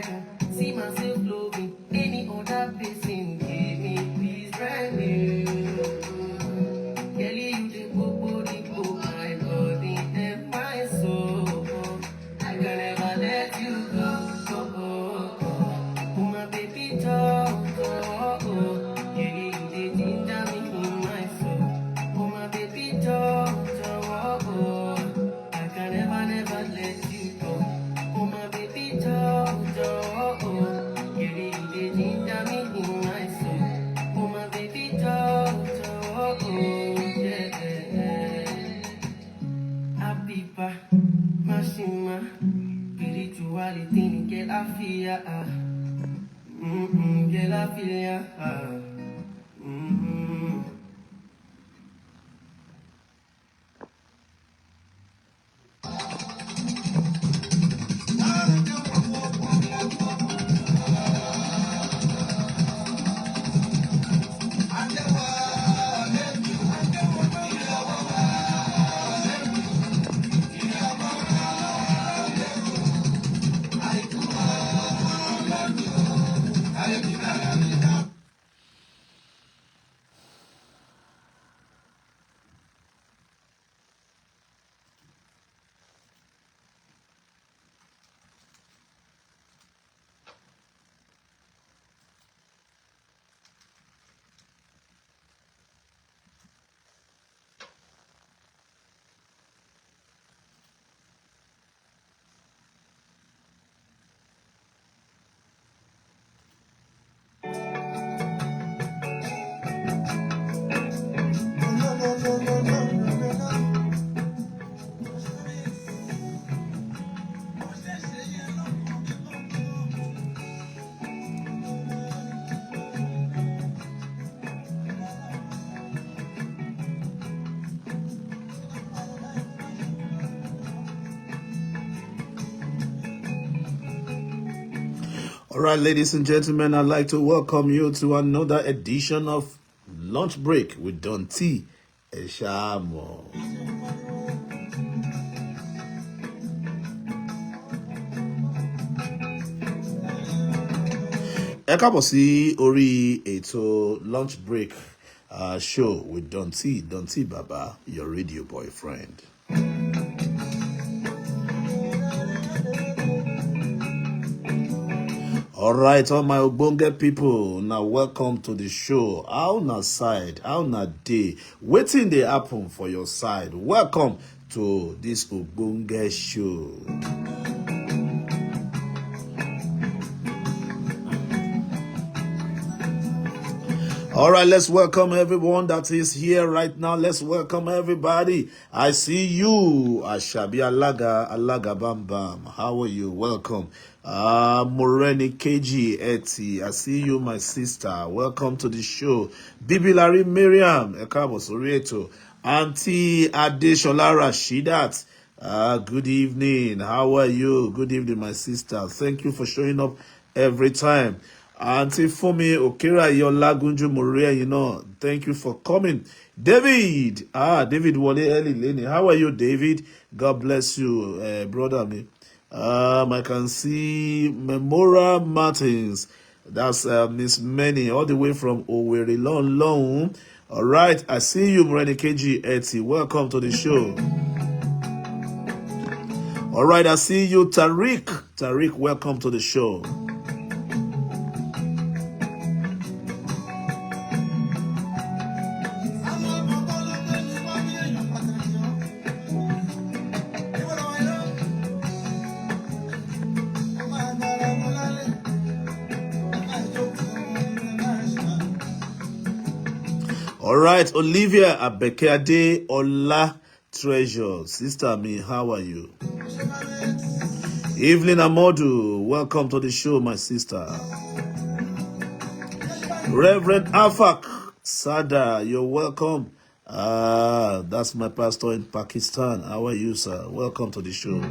can see myself loving any other person. Give me please brand new. Kelly, you the body, my body and my soul. I can never let you go. Oh, my baby, Kelly, you the ginger me in my soul. Oh, my baby, I can never let you go. Oh, my baby, Kelly, you the ginger me in my soul. Oh, my baby, yeah. Apipa, Mashima, spirituality, get a fear. Get a fear. All right, ladies and gentlemen, I'd like to welcome you to another edition of Lunch Break with Don T. Eshamo. Ẹ káàbọ̀ sí orí ètò Lunch Break show with Don T. Don T Baba, your radio boyfriend. All right, all my Ogbonge people, now welcome to the show. How na side, how na day, waiting dey happen for your side. Welcome to this Ogbonge show. All right, let's welcome everyone that is here right now. Let's welcome everybody. I see you, Ashabi Alaga Bam Bam. How are you? Welcome. Moreni KG Eti. I see you, my sister. Welcome to the show. Bibilari Miriam. Ekabo Sorieto. Auntie Adeshola Rashidat. Good evening. How are you? Good evening, my sister. Thank you for showing up every time. Auntie Fumi Okera Yolagunju Moria, thank you for coming. David, David Wale Eli Leni. How are you, David? God bless you, brother me. I can see Memora Martins. That's Miss Many, all the way from Owerri Long. All right, I see you, Moreni KG Eti. Welcome to the show. All right, I see you, Tariq. Tariq, welcome to the show. All right, Olivia Abekeade Ola Treasure. Sister me, how are you? Evelyn Amodu, welcome to the show, my sister. Reverend Afak Sada, you're welcome. That's my pastor in Pakistan. How are you, sir? Welcome to the show.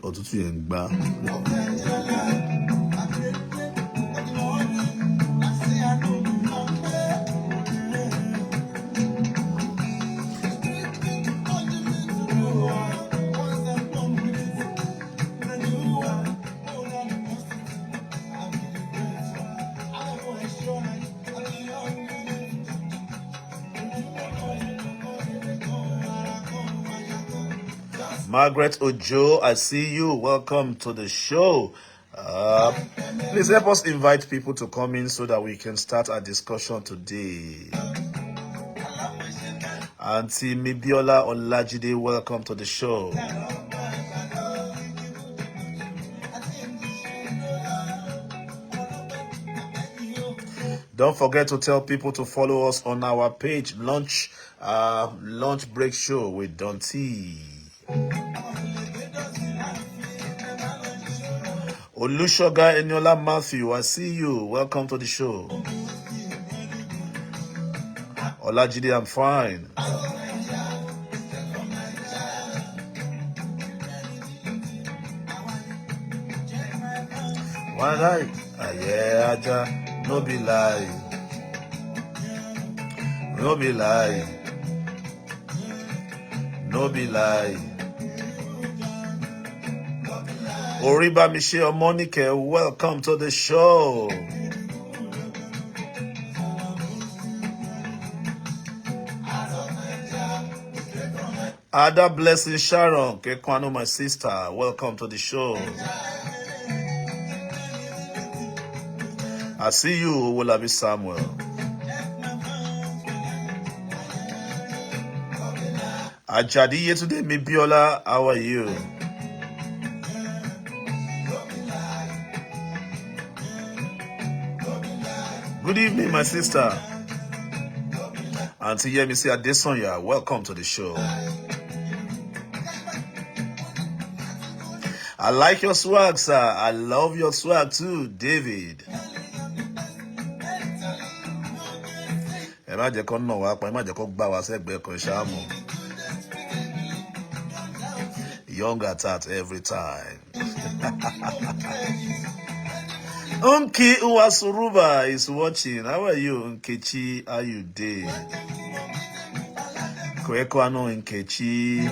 Òtútù yẹn gbá. Margaret Ojo, I see you. Welcome to the show. Please help us invite people to come in so that we can start our discussion today. Auntie Mibiola Olajide, welcome to the show. Don't forget to tell people to follow us on our page, Lunch Break Show with Don T. Olushoga Eniola Matthew, I see you. Welcome to the show. Olajide, I'm fine. One night, yeah, Aja, no be lie. No be lie. No be lie. Oriba Michelle Monique, welcome to the show. Ada Blessing Sharon, Kekwano, my sister, welcome to the show. I see you, Wolabi Samuel. Ajadi yesterday, Mibiola, how are you? Good evening, my sister. Auntie Yemisi Adesonya, welcome to the show. I like your swag, sir. I love your swag too, David. Young at heart every time. Unki Uwasuruba is watching. How are you, Nkechi? How you doing? Kwekwano Nkechi.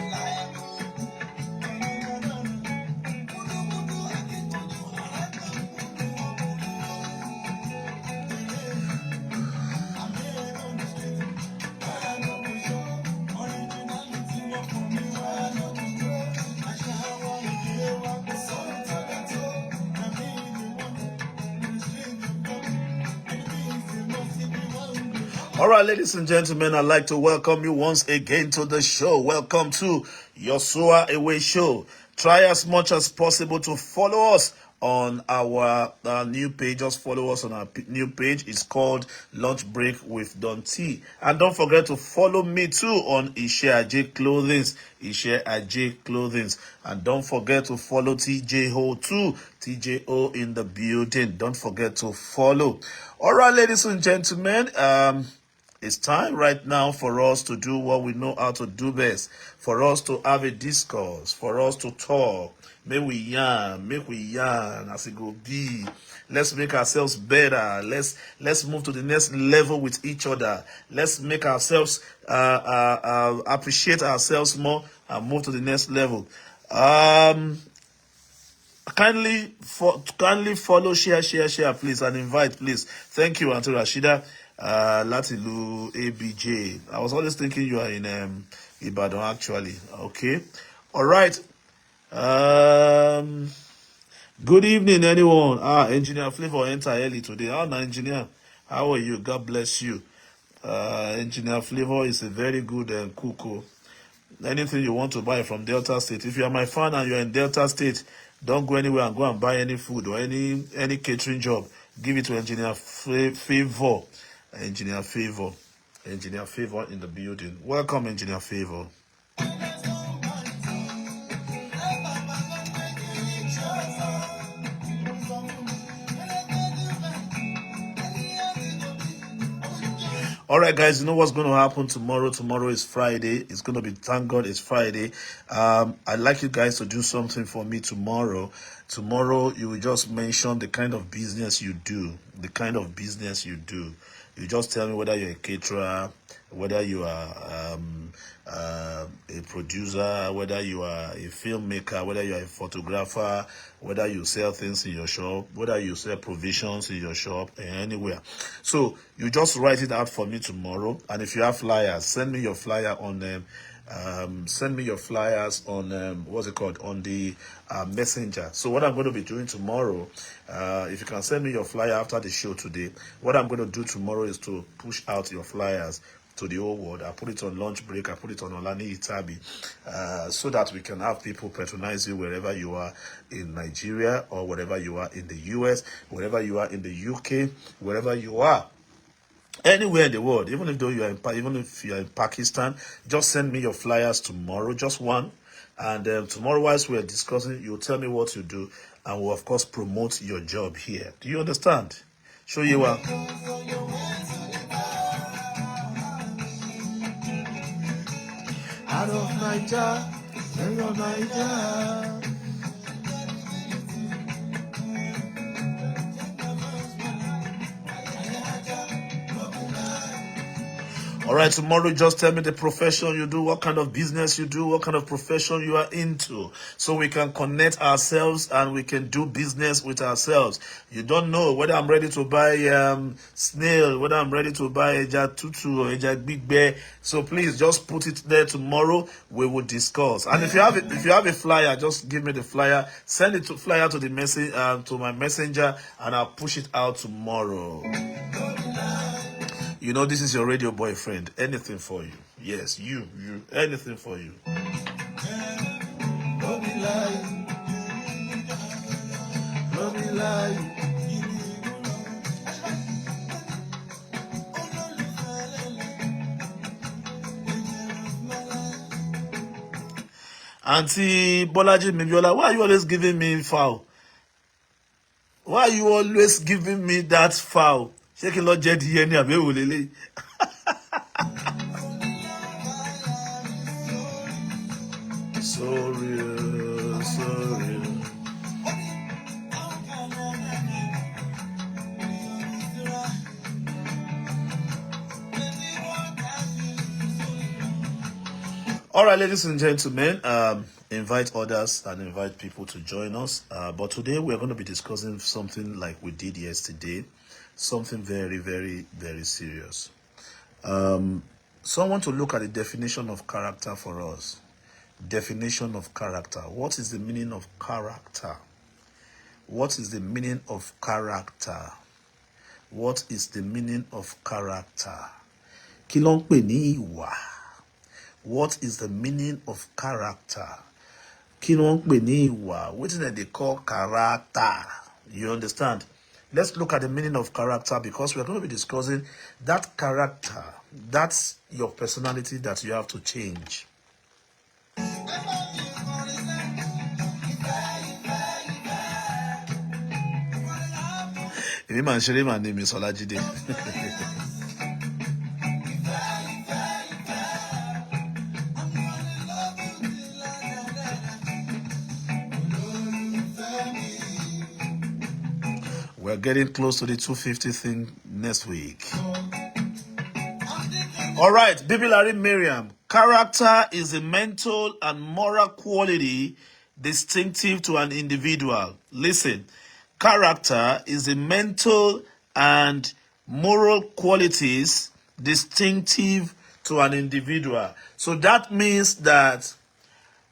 All right, ladies and gentlemen, I'd like to welcome you once again to the show. Welcome to Yosua Away Show. Try as much as possible to follow us on our new page. Just follow us on our new page. It's called Lunch Break with Don T. And don't forget to follow me too on Ishe Ajay Clothings. Ishe Ajay Clothings. And don't forget to follow TJ Ho too. TJ O in the building. Don't forget to follow. All right, ladies and gentlemen, it's time right now for us to do what we know how to do best. For us to have a discourse. For us to talk. Make we yarn as it go be. Let's make ourselves better. Let's move to the next level with each other. Let's make ourselves appreciate ourselves more and move to the next level. Kindly follow, share, please, and invite, please. Thank you, Auntie Rashida. Latilu ABJ. I was always thinking you are in Ibadan, actually. Okay. All right. Good evening, anyone. Engineer Flavor enter early today. Engineer? How are you? God bless you. Engineer Flavor is a very good cook. Anything you want to buy from Delta State. If you are my fan and you're in Delta State, don't go anywhere and go and buy any food or any catering job. Give it to Engineer Favor. Engineer Favor in the building. Welcome, Engineer Favor. All right, guys, you know what's going to happen tomorrow? Tomorrow is Friday. It's going to be, thank God it's Friday. I'd like you guys to do something for me tomorrow. Tomorrow, you will just mention the kind of business you do. The kind of business you do. You just tell me whether you're a caterer, whether you are a producer, whether you are a filmmaker, whether you are a photographer, whether you sell things in your shop, whether you sell provisions in your shop, anywhere. So you just write it out for me tomorrow. And if you have flyers, send me your flyer on send me your flyers on what's it called, on the messenger. So what I'm going to be doing tomorrow, if you can send me your flyer after the show today, what I'm going to do tomorrow is to push out your flyers to the whole world. I put it on Lunch Break, I put it on Olani Itabi, so that we can have people patronize you wherever you are in Nigeria, or wherever you are in the US, wherever you are in the UK, wherever you are. Anywhere in the world, even if you are in Pakistan, just send me your flyers tomorrow, just one. And tomorrow, whilst we are discussing, you'll tell me what you do, and we'll of course promote your job here. Do you understand? Show you what. Out of Niger, Niger. All right, tomorrow, just tell me the profession you do, what kind of business you do, what kind of profession you are into, so we can connect ourselves and we can do business with ourselves. You don't know whether I'm ready to buy snail, whether I'm ready to buy Eja Tutu or Eja Big Bear. So please just put it there tomorrow. We will discuss. And if you have a flyer, just give me the flyer. Send it to the message to my messenger, and I'll push it out tomorrow. You know, this is your radio boyfriend. Anything for you. Yes, you. Anything for you. Don't be lying. Don't be lying. Auntie Bolaji Mibiola, why are you always giving me foul? Why are you always giving me that foul? Shaking Lord Jedi any abewulele. Sorry. All right, ladies and gentlemen, invite others and invite people to join us. But today we're going to be discussing something like we did yesterday. Something very, very, very serious. So I want to look at the definition of character for us. Definition of character. What is the meaning of character? What is the meaning of character? What is the meaning of character? Kí ló ń pè ní ìwà? What is the meaning of character? Kí ló ń pè ní ìwà? What is they call character? You understand? Let's look at the meaning of character, because we're going to be discussing that character. That's your personality that you have to change. My name is Olajide. We're getting close to the 250 thing next week. All right, Bibi Larry Miriam. Character is a mental and moral quality distinctive to an individual. Listen, character is a mental and moral qualities distinctive to an individual. So that means that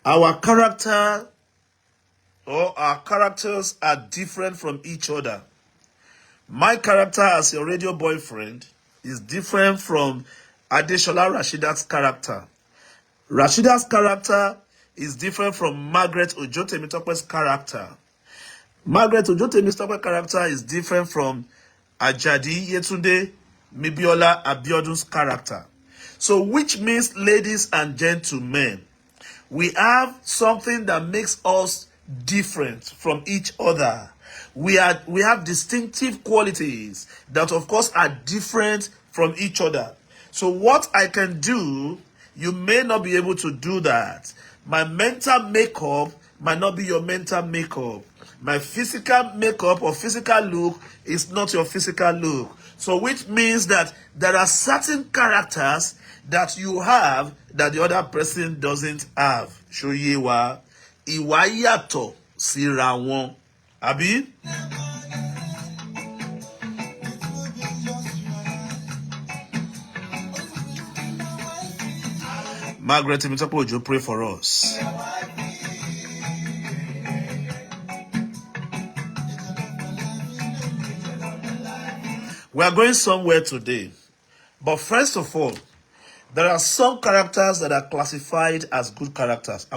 our character or our characters are different from each other. My character as your radio boyfriend is different from Adeshola Rashidat's character. Rashidat's character is different from Margaret Ojo Temitope's character. Margaret Ojo Temitope's character is different from Ajadi Yetunde Mibiola Abiodun's character. So which means, ladies and gentlemen, we have something that makes us different from each other. We have distinctive qualities that, of course, are different from each other. So what I can do, you may not be able to do that. My mental makeup might not be your mental makeup. My physical makeup or physical look is not your physical look. So which means that there are certain characters that you have that the other person doesn't have. Ṣóyé wa, ìwà yàtọ̀ síra wọn. Àbí? Margaret Temitope Ojo, pray for us. We are going somewhere today. But first of all, there are some characters that are classified as good characters.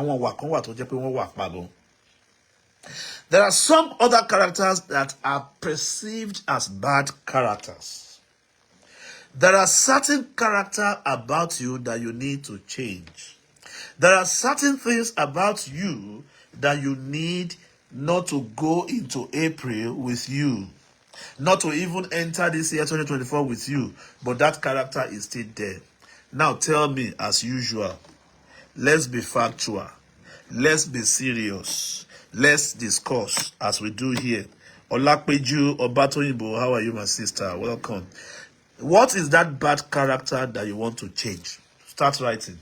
There are some other characters that are perceived as bad characters. There are certain characters about you that you need to change. There are certain things about you that you need not to go into April with you. Not to even enter this year 2024 with you. But that character is still there. Now tell me, as usual, let's be factual. Let's be serious. Let's discuss as we do here. Olakpeju Obatoyinbo, how are you, my sister? Welcome. What is that bad character that you want to change? Start writing.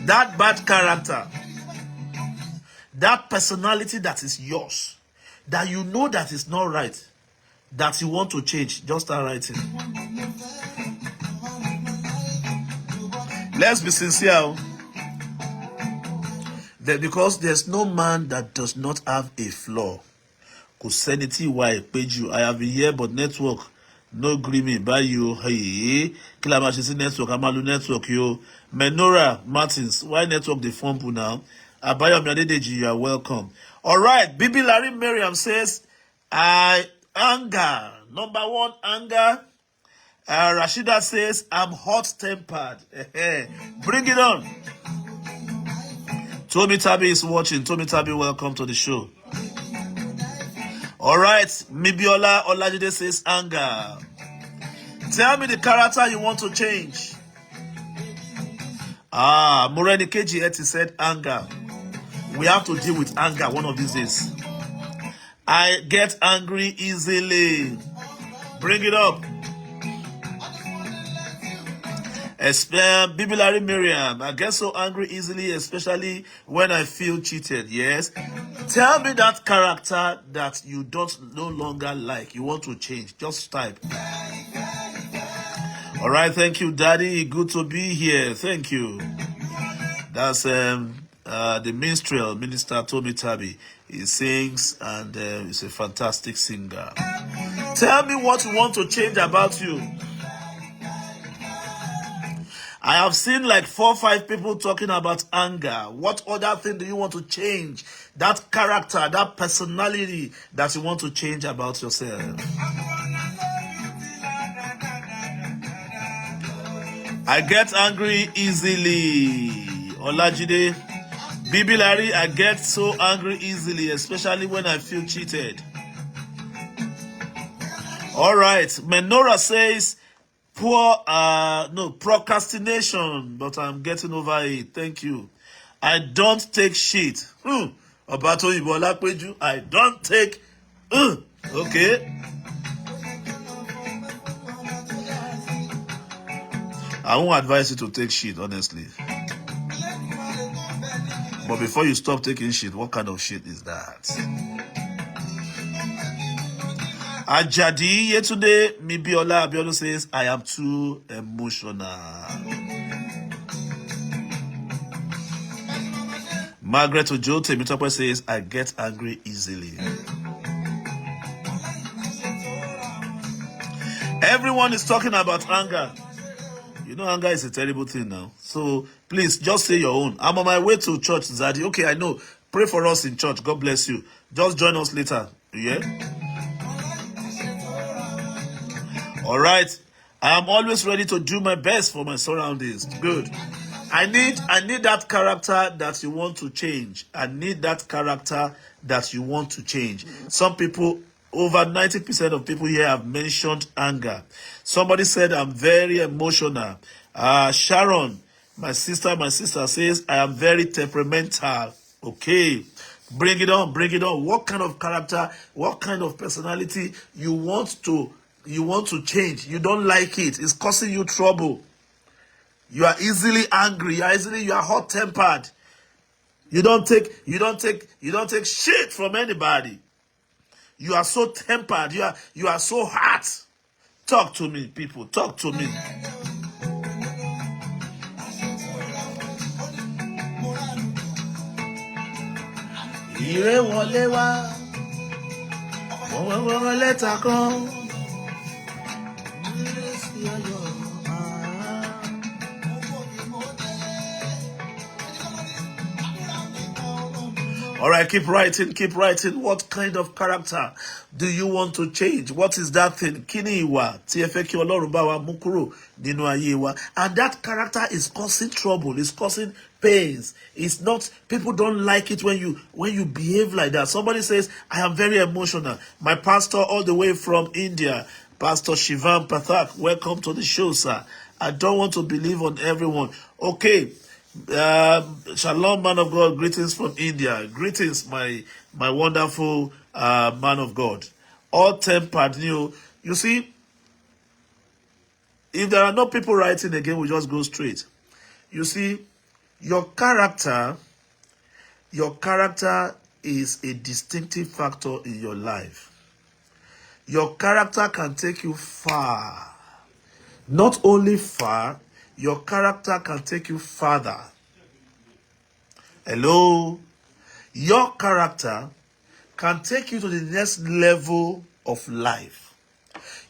That bad character, that personality that is yours, that you know that is not right, that you want to change, just start writing. Let's be sincere. Because there's no man that does not have a flaw. Kusenity why page you. I have been here, but network no gree me by you. Hey, Kilamashisi network, Amalu network, yo. Menora Martins, why network the fumble now? Abayo Miadedeji, you are welcome. All right, Bibi Larry Miriam says, anger. Number one, anger. Rashida says, I'm hot-tempered. Bring it on. Tommy Tabi is watching. Tommy Tabi, welcome to the show. All right, Mibiola Olajide says, anger. Tell me the character you want to change. Moreni KG Eti said, anger. We have to deal with anger one of these days. I get angry easily. Bring it up. Bibilari Miriam, I get so angry easily, especially when I feel cheated. Yes. Tell me that character that you don't no longer like. You want to change. Just type. All right. Thank you, Daddy. Good to be here. Thank you. That's the minstrel, Minister Tommy Tabi. He sings and he's a fantastic singer. Tell me what you want to change about you. I have seen like 4 or 5 people talking about anger. What other thing do you want to change? That character, that personality that you want to change about yourself. I get angry easily. Olajide. Bibi Larry, I get so angry easily, especially when I feel cheated. All right. Menora says, procrastination, but I'm getting over it. Thank you. I don't take shit. Obatoyinbo Olakpeju, I don't take. Okay. I won't advise you to take shit, honestly. But before you stop taking shit, what kind of shit is that? Ajadi, yesterday, Mibiola Abiodun says, I am too emotional. Margaret Ojo Temitope says, I get angry easily. Everyone is talking about anger. You know, anger is a terrible thing now. So, please, just say your own. I'm on my way to church, Zaddy. Okay, I know. Pray for us in church. God bless you. Just join us later. Yeah? All right. I am always ready to do my best for my surroundings. Good. I need that character that you want to change. I need that character that you want to change. Some people, over 90% of people here have mentioned anger. Somebody said, I'm very emotional. Sharon, my sister says, I am very temperamental. Okay. Bring it on, bring it on. What kind of character, what kind of personality you want to You want to change. You don't like it. It's causing you trouble. You are easily angry. You are hot-tempered. You don't take shit from anybody. You are so tempered. You are so hot. Talk to me, people. Talk to me. Ire wọlé wá. Wọ́n lẹ́tà kan. All right, keep writing, keep writing. What kind of character do you want to change? What is that thing? Kini iwa, tí ẹ fẹ́ kí Ọlọ́run bá wa mú kúrò nínú ayé wa. And that character is causing trouble, it's causing pains. It's not, people don't like it when you behave like that. Somebody says, I am very emotional. My pastor all the way from India, Pastor Shivam Pathak, welcome to the show, sir. I don't want to believe on everyone. Okay. Shalom, man of God. Greetings from India. Greetings, my wonderful man of God. All tempered. You see, if there are no people writing again, we just go straight. You see, your character is a distinctive factor in your life. Your character can take you far. Not only far, your character can take you farther. Hello? Your character can take you to the next level of life.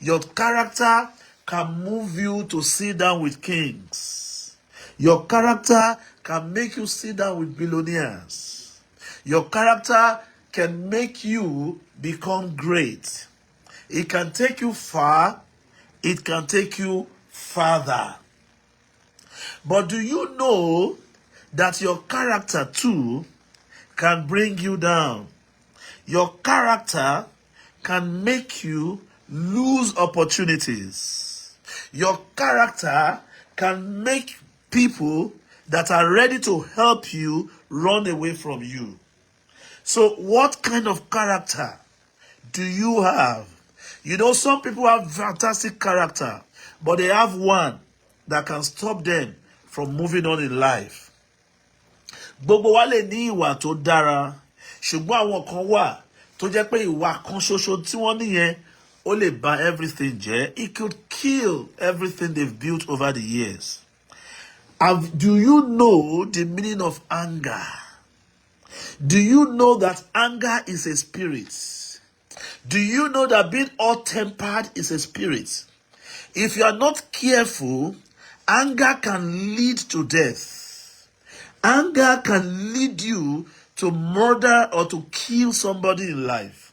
Your character can move you to sit down with kings. Your character can make you sit down with billionaires. Your character can make you become great. It can take you far. It can take you farther. But do you know that your character too can bring you down? Your character can make you lose opportunities. Your character can make people that are ready to help you run away from you. So what kind of character do you have? You know, some people have fantastic character, but they have one that can stop them from moving on in life. Gbogbo wa lè ní ìwà tó dára, ṣùgbọ́n àwọn kan wà tó jẹ́ pé ìwà kan ṣoṣo tí wọ́n níyẹn ó lè ba everything jẹ́. It could kill everything they've built over the years. Do you know the meaning of anger? Do you know that anger is a spirit? Do you know that being hot-tempered is a spirit? If you are not careful, anger can lead to death. Anger can lead you to murder or to kill somebody in life.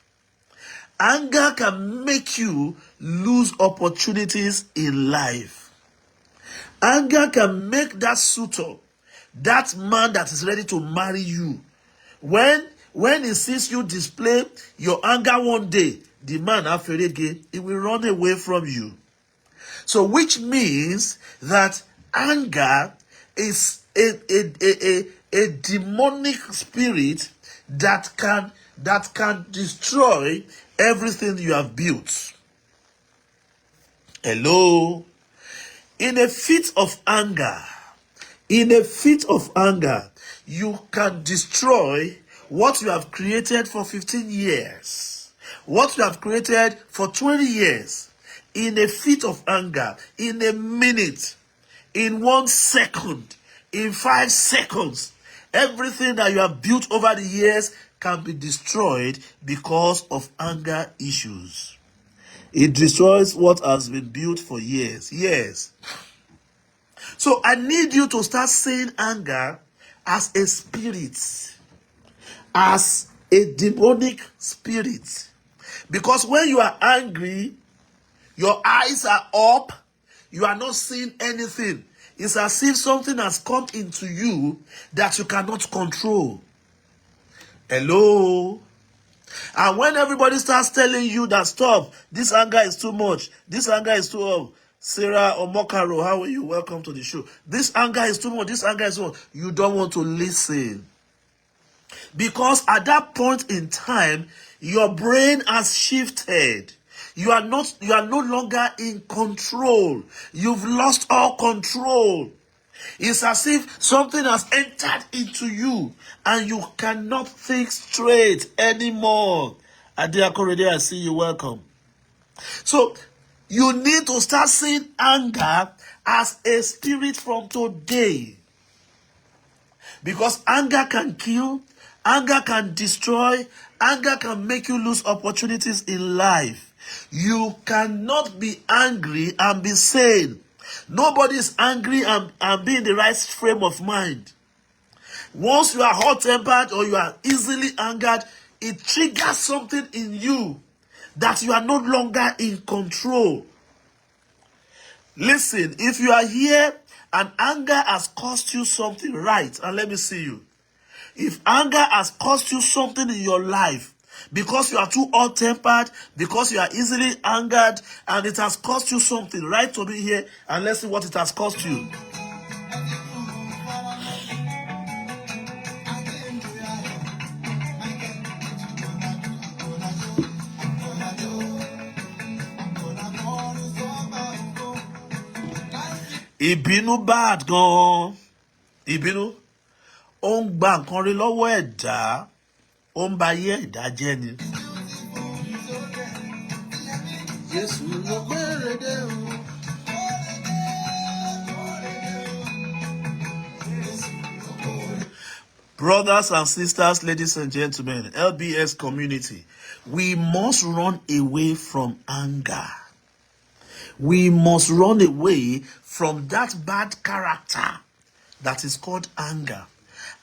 Anger can make you lose opportunities in life. Anger can make that suitor, that man that is ready to marry you, when he sees you display your anger one day, the man aferege, he will run away from you. So which means that anger is a demonic spirit that can destroy everything you have built. Hello? In a fit of anger, you can destroy what you have created for 15 years, what you have created for 20 years. In a fit of anger, in a minute, in 1 second, in 5 seconds, everything that you have built over the years can be destroyed because of anger issues. It destroys what has been built for years. Yes. So I need you to start seeing anger as a spirit, as a demonic spirit. Because when you are angry, your eyes are up, you are not seeing anything. It's as if something has come into you that you cannot control. Hello? And when everybody starts telling you that stop, this anger is too much, this anger is too old. Sarah Omokaro, how are you? Welcome to the show. This anger is too much, this anger is too much. You don't want to listen. Because at that point in time, your brain has shifted. You are no longer in control. You've lost all control. It's as if something has entered into you and you cannot think straight anymore. Adeakorede, I see you. Welcome. So you need to start seeing anger as a spirit from today. Because anger can kill, anger can destroy, anger can make you lose opportunities in life. You cannot be angry and be sane. Nobody is angry and be in the right frame of mind. Once you are hot-tempered or you are easily angered, it triggers something in you that you are no longer in control. Listen, if you are here and anger has cost you something, right? And let me see you. If anger has cost you something in your life, because you are too hot-tempered, because you are easily angered, and it has cost you something, right to be here, and let's see what it has cost you. Ìbínú bad gan. Ìbínú ó ń gba nǹkan rí lọ́wọ́ ẹ̀dá, ó ń ba ayé ẹ̀dá jẹ́ ni. Brothers and sisters, ladies and gentlemen, LBS community, we must run away from anger. We must run away from that bad character that is called anger.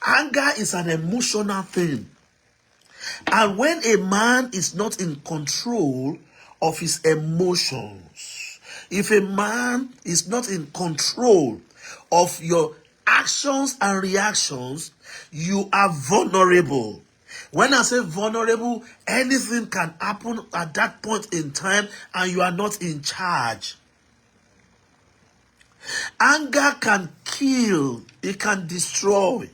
Anger is an emotional thing. And when a man is not in control of his emotions, if a man is not in control of your actions and reactions, you are vulnerable. When I say vulnerable, anything can happen at that point in time and you are not in charge. Anger can kill, it can destroy.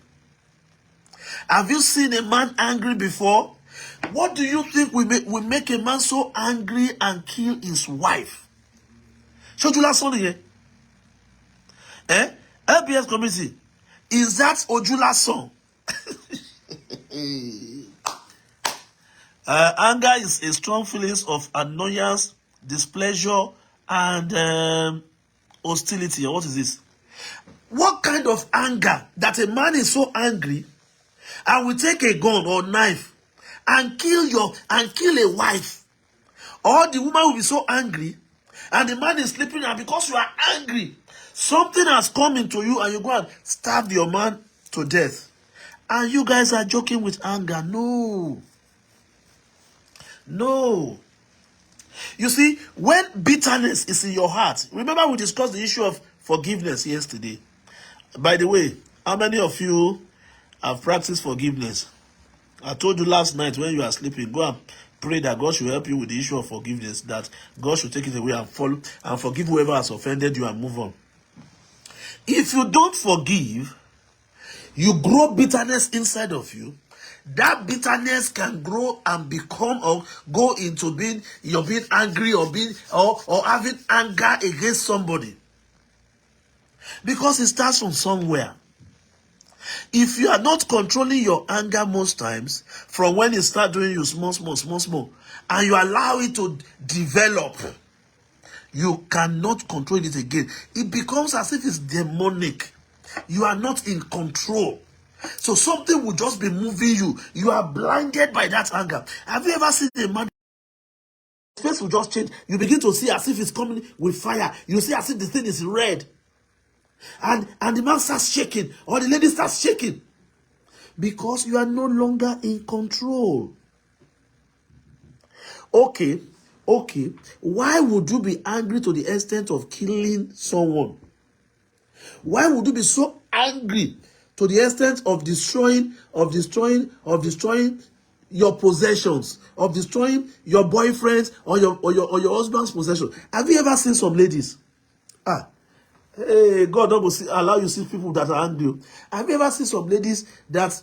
Have you seen a man angry before? What do you think will make a man so angry and kill his wife? Shojula son here. LBS community. Is that Ojula's son? Anger is a strong feeling of annoyance, displeasure, and hostility. What is this? What kind of anger that a man is so angry and will take a gun or knife and kill a wife? Or the woman will be so angry and the man is sleeping, and because you are angry, something has come into you and you go and stab your man to death. And you guys are joking with anger. No. No. You see, when bitterness is in your heart, remember we discussed the issue of forgiveness yesterday. By the way, how many of you have practiced forgiveness? I told you last night when you are sleeping, go and pray that God should help you with the issue of forgiveness, that God should take it away and follow and forgive whoever has offended you and move on. If you don't forgive, you grow bitterness inside of you. That bitterness can grow and become or go into being angry or having anger against somebody. Because it starts from somewhere. If you are not controlling your anger most times, from when it starts doing you small, and you allow it to develop, you cannot control it again. It becomes as if it's demonic. You are not in control. So something will just be moving you. You are blinded by that anger. Have you ever seen a man? His face will just change. You begin to see as if it's coming with fire. You see as if the thing is red. And the man starts shaking, or the lady starts shaking. Because you are no longer in control. Okay. Why would you be angry to the extent of killing someone? Why would you be so angry to the extent of destroying your possessions, of destroying your boyfriend's or your husband's possession? Have you ever seen some ladies? Hey, God don't allow you to see people that are angry. Have you ever seen some ladies that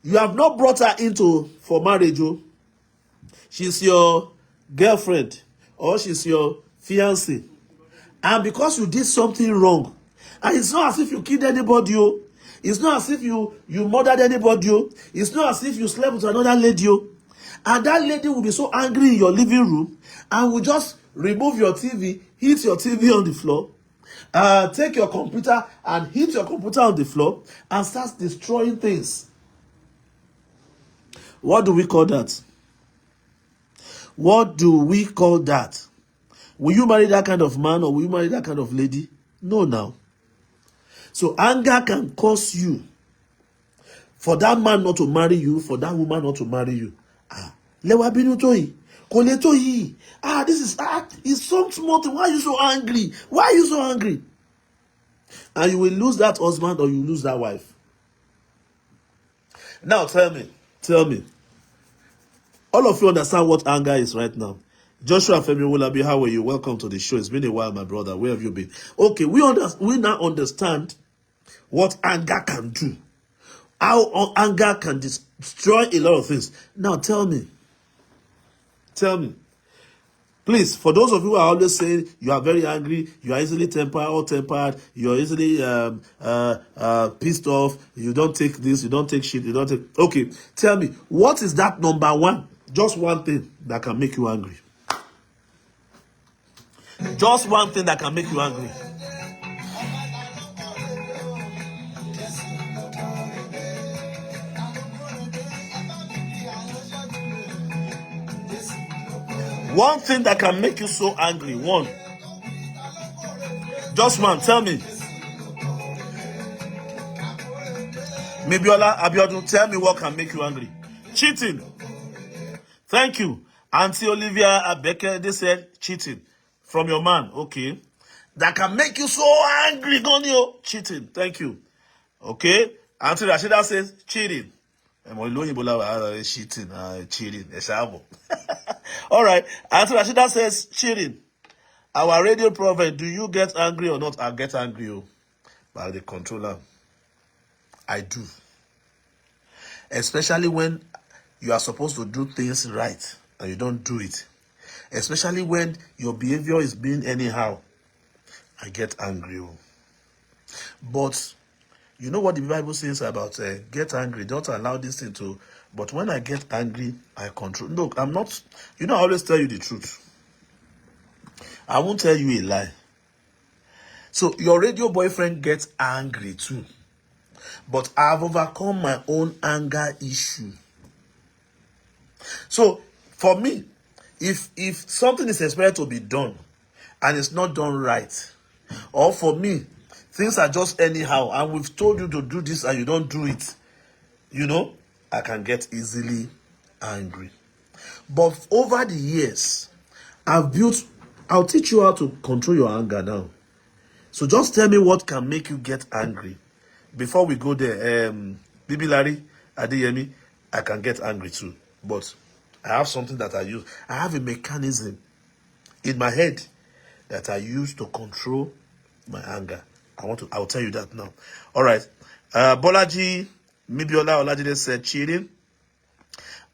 you have not brought her into for marriage? She's your girlfriend or she's your fiancé, and because you did something wrong, and it's not as if you killed anybody, oh. It's not as if you murdered anybody, oh. It's not as if you slept with another lady, oh. And that lady will be so angry in your living room and will just remove your TV, hit your TV on the floor, take your computer and hit your computer on the floor and start destroying things. What do we call that? What do we call that? Will you marry that kind of man, or will you marry that kind of lady? No, now. So anger can cause you for that man not to marry you, for that woman not to marry you. Lewa binu toyi. Kole toyi. This is it's so small thing. Why are you so angry? Why are you so angry? And you will lose that husband, or you lose that wife. Now tell me. All of you understand what anger is right now. Joshua Femi Wolabi, how are you? Welcome to the show. It's been a while, my brother. Where have you been? Okay, we now understand what anger can do. How anger can destroy a lot of things. Now tell me. Please, for those of you who are always saying you are very angry, you are easily tempered, you are easily pissed off, you don't take this, you don't take shit, you don't take... Okay, tell me, what is that number one? Just one thing that can make you angry. Just one thing that can make you angry. One thing that can make you so angry. One. Just one. Tell me. Mibiola Abiodun, tell me what can make you angry. Cheating. Thank you. Auntie Olivia Abeke, they said cheating. From your man. Okay. That can make you so angry, Gonyo. Cheating. Thank you. Okay. Auntie Rashida says cheating. Cheating. Cheating. All right. Auntie Rashida says cheating. Our radio prophet, do you get angry or not? I get angry by the controller. I do. Especially when you are supposed to do things right and you don't do it. Especially when your behavior is being anyhow. I get angry. But you know what the Bible says about get angry. Don't allow this thing to... But when I get angry, I control. Look, I'm not... I always tell you the truth. I won't tell you a lie. So your radio boyfriend gets angry too. But I've overcome my own anger issue. So for me, if something is expected to be done and it's not done right, or for me, things are just anyhow, and we've told you to do this and you don't do it, I can get easily angry. But over the years, I'll teach you how to control your anger now. So just tell me what can make you get angry. Before we go there, Bibi Larry, Adeyemi, I can get angry too. But I have something that I use. I have a mechanism in my head that I use to control my anger. I'll tell you that now. All right. Bolaji Mibiola Olajide said cheating.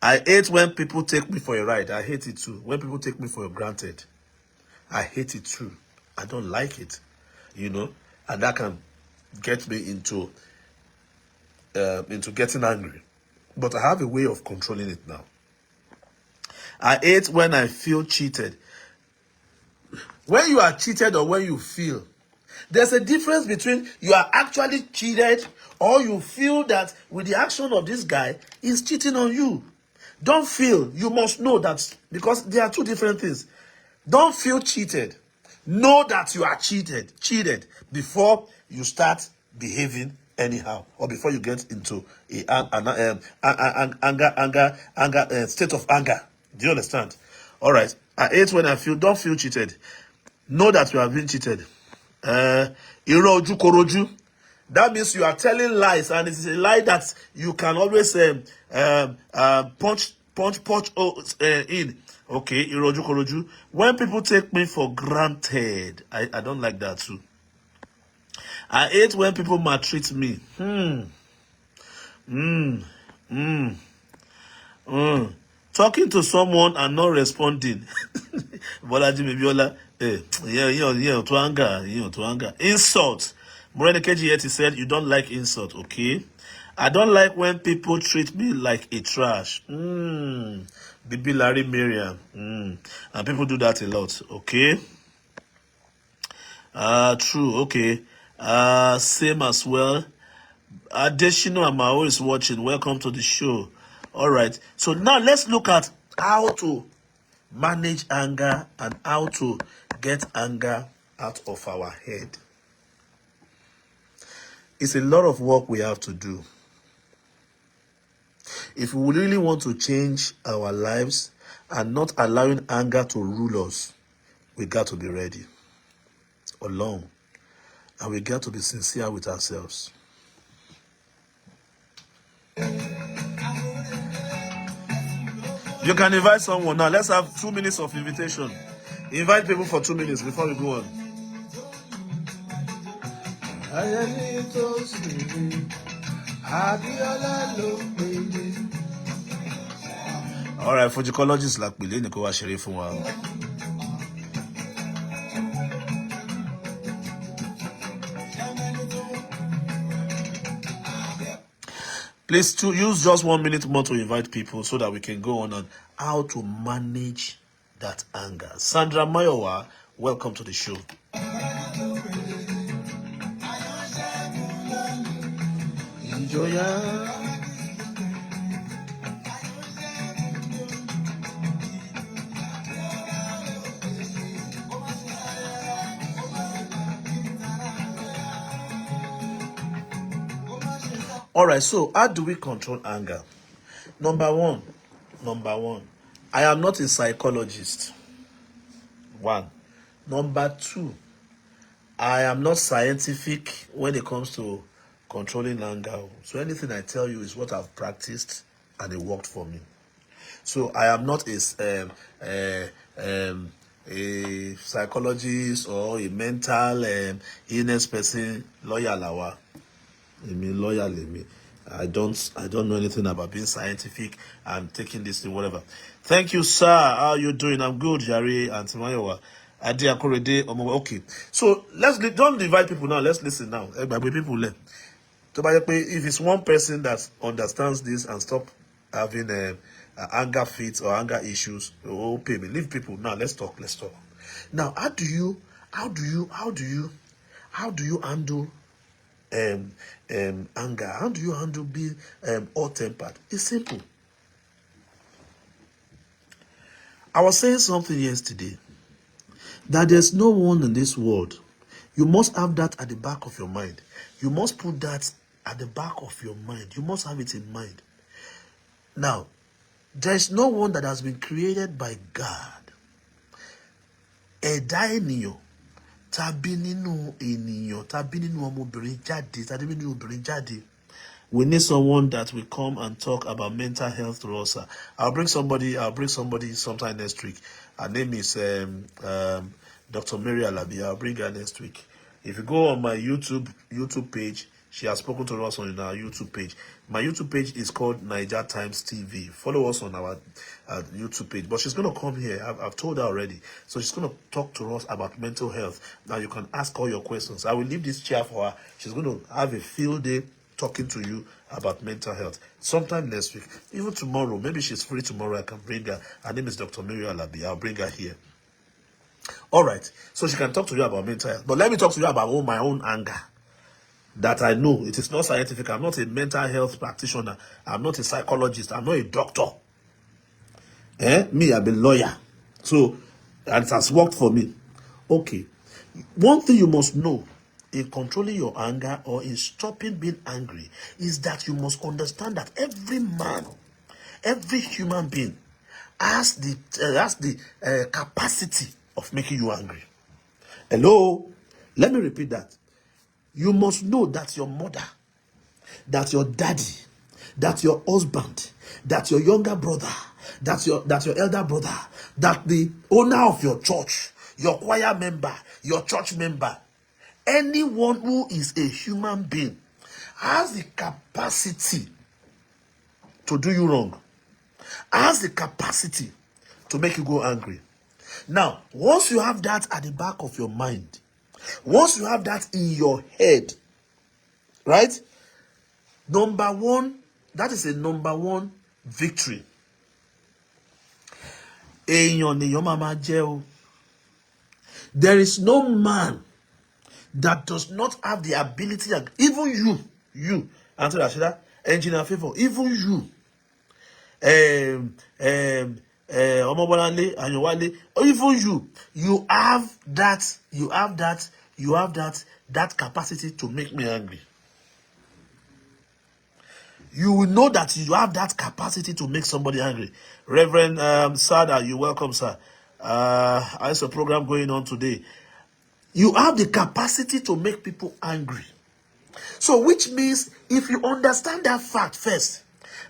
I hate when people take me for a ride. I hate it too. When people take me for granted. I hate it too. I don't like it. And that can get me into getting angry. But I have a way of controlling it now. I hate when I feel cheated. When you are cheated or when you feel, there's a difference between you are actually cheated or you feel that with the action of this guy, he's cheating on you. Don't feel. You must know that, because there are two different things. Don't feel cheated. Know that you are cheated before you start behaving anyhow, or before you get into a state of anger. Do you understand? All right. I hate when don't feel cheated. Know that you have been cheated. Iroju koroju. That means you are telling lies, and it is a lie that you can always punch in. Okay, iroju koroju. When people take me for granted, I don't like that too. I hate when people maltreat me. Talking to someone and not responding. Bolaji Mibiola, to anger. Insult. Morenikeji Yeti said, you don't like insult, okay? I don't like when people treat me like a trash. Bibi Larry Miriam. And people do that a lot, okay? True, okay. Same as well. Adeshino Amao is watching. Welcome to the show. All right. So now let's look at how to manage anger and how to get anger out of our head. It's a lot of work we have to do. If we really want to change our lives and not allowing anger to rule us, we got to be ready, alone, and we got to be sincere with ourselves. You can invite someone now. Let's have 2 minutes of invitation. Invite people for 2 minutes before we go on. All right, Fujicologist like Billy Niko wa ṣeré fún wa. Please use just 1 minute more to invite people so that we can go on how to manage that anger. Sandra Mayowa, welcome to the show. Enjoy. All right, so how do we control anger? Number one, I am not a psychologist. 1. Number 2, I am not scientific when it comes to controlling anger. So anything I tell you is what I've practiced and it worked for me. So I am not a psychologist or a mental illness person. Lawyer lawa. I don't know anything about being scientific and taking this thing, whatever. Thank you, sir. How are you doing? I'm good, Jari and Timayowa. Okay. So don't divide people now. Let's listen now. People learn. If it's one person that understands this and stop having anger fits or anger issues, pay me. Leave people now. Let's talk. Now, how do you handle anger? How do you handle being hot-tempered? It's simple. I was saying something yesterday that there's no one in this world. You must have that at the back of your mind. You must put that at the back of your mind. You must have it in mind. Now, there's no one that has been created by God. Ẹ̀dá ènìyàn tàbí nínú ènìyàn tàbí nínú ọmọbìnrin jáde tàbí nínú obìnrin jáde. We need someone that will come and talk about mental health to us. I'll bring somebody sometime next week. Her name is Dr. Mary Alabi. I'll bring her next week. If you go on my YouTube page, she has spoken to us on our YouTube page. My YouTube page is called Niger Times TV. Follow us on our YouTube page. But she's going to come here. I've told her already. So she's going to talk to us about mental health. Now you can ask all your questions. I will leave this chair for her. She's going to have a field day talking to you about mental health. Sometime next week, even tomorrow. Maybe she's free tomorrow. I can bring her. Her name is Dr. Mary Alabi. I'll bring her here. All right. So she can talk to you about mental health. But let me talk to you about my own anger. That I know. It is not scientific. I'm not a mental health practitioner. I'm not a psychologist. I'm not a doctor. Me, I'm a lawyer. So, and it has worked for me. Okay. One thing you must know in controlling your anger or in stopping being angry is that you must understand that every man, every human being has the capacity of making you angry. Hello? Let me repeat that. You must know that your mother, that your daddy, that your husband, that your younger brother, that your elder brother, that the owner of your church, your choir member, your church member, anyone who is a human being has the capacity to do you wrong. has the capacity to make you go angry. Now, once you have that at the back of your mind, once you have that in your head, right? Number one, that is a number one victory. Èèyàn nìyàn máa máa jẹ́ o. There is no man that does not have the ability, even you, Auntie Rashida, Engineer Favour, even you, Omobolale, Anyowale, even you have that capacity to make me angry. You will know that you have that capacity to make somebody angry. Reverend Sada, you're welcome, sir. There's a program going on today. You have the capacity to make people angry. So, which means if you understand that fact first,